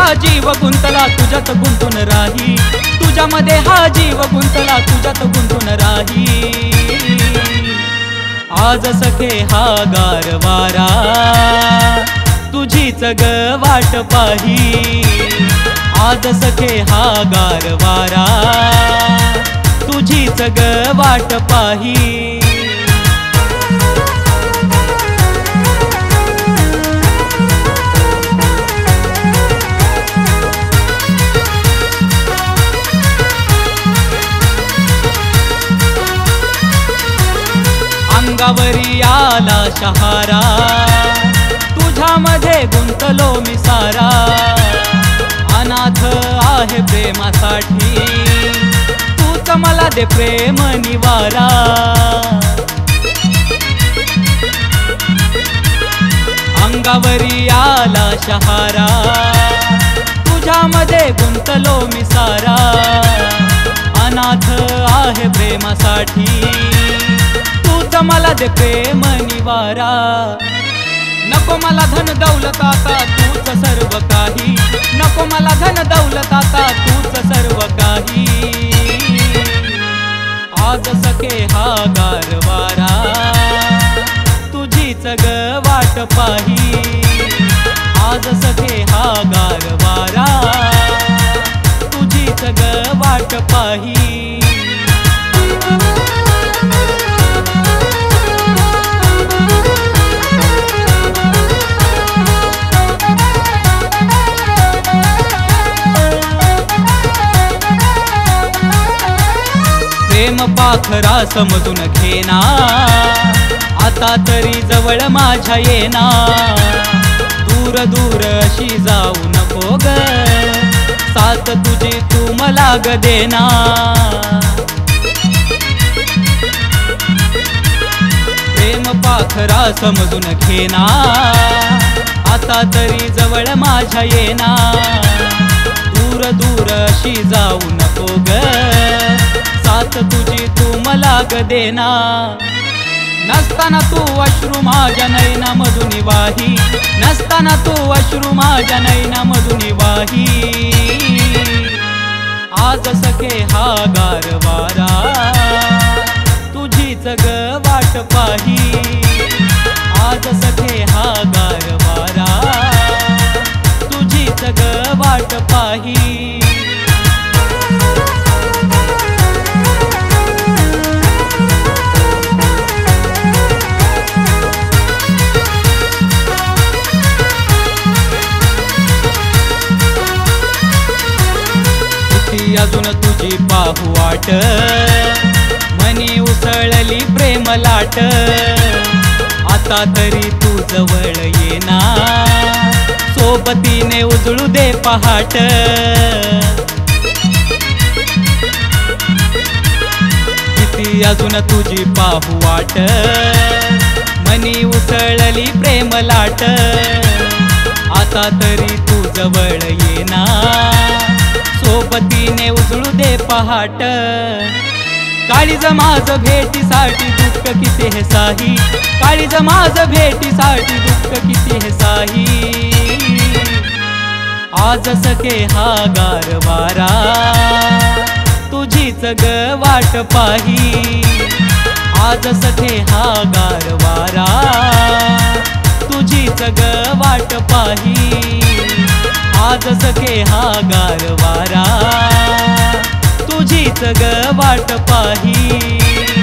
हा जीव गुंतला तुझ्यात गुंतून राही, तुझ्यामध्ये हा जीव गुंतला तुझ्यात गुंतून राही। आज सखे हा गारवारा तुझीच ग वाट पाही, आज सखे हा गारवारा तुझीच ग वाट पाही। अंगावरी आला शहारा तुझ्यामध्ये गुंतलो मी सारा, अनाथ आहे प्रेमासाठी तूच मला दे प्रेम निवारा। अंगावरी आला शहारा तुझ्यामध्ये गुंतलो मी सारा, अनाथ आहे प्रेमासाठी तूच मला दे प्रेम निवारा। नको मला धन दौलत आता तूच सर्व काही, नको मला धन दौलत आता तूच सर्व काही। आज सखे हा गारवारा तुझीच ग वाट पाही, आज सखे हा गारवारा तुझीच ग वाट पाही। प्रेम पाखरा समजून घेना आता तरी जवळ माझ्या येना, दूर दूर अशी जाऊ नको ग साथ तुझी तू मला ग देना। प्रेम पाखरा समजून घेना आता तरी जवळ माझ्या येना, दूर दूर अशी जाऊ नको ग साथ तुझी तू मला ग देना। नसताना तू अश्रू माझ्या नैना मधून वाही, नसताना तू अश्रू माझ्या नैना मधून वाही। आज सखे हा गारवारा तुझीच ग वाट पाही, आज सखे हा गारवारा तुझीच ग वाट पाही। अजून तुझी पाहू वाट मनी उसळली प्रेम लाट, आता तरी तू जवळ येना सोबतीने उजळू दे पहाट। किती अजून तुझी पाहू वाट मनी उसळली प्रेम लाट, आता तरी तू जवळ येना सोबतीने उजळू दे पहाट। काळीज माझ भेटीसाठी दुःख किती हे साही, काळीज माझ भेटीसाठी दुःख किती हे साही। आज सखे हा गारवारा तुझीच ग वाट पाही, आज सखे हा गारवारा तुझीच ग वाट पाही, आज सखे हा गारवारा तुझीच ग वाट पाही।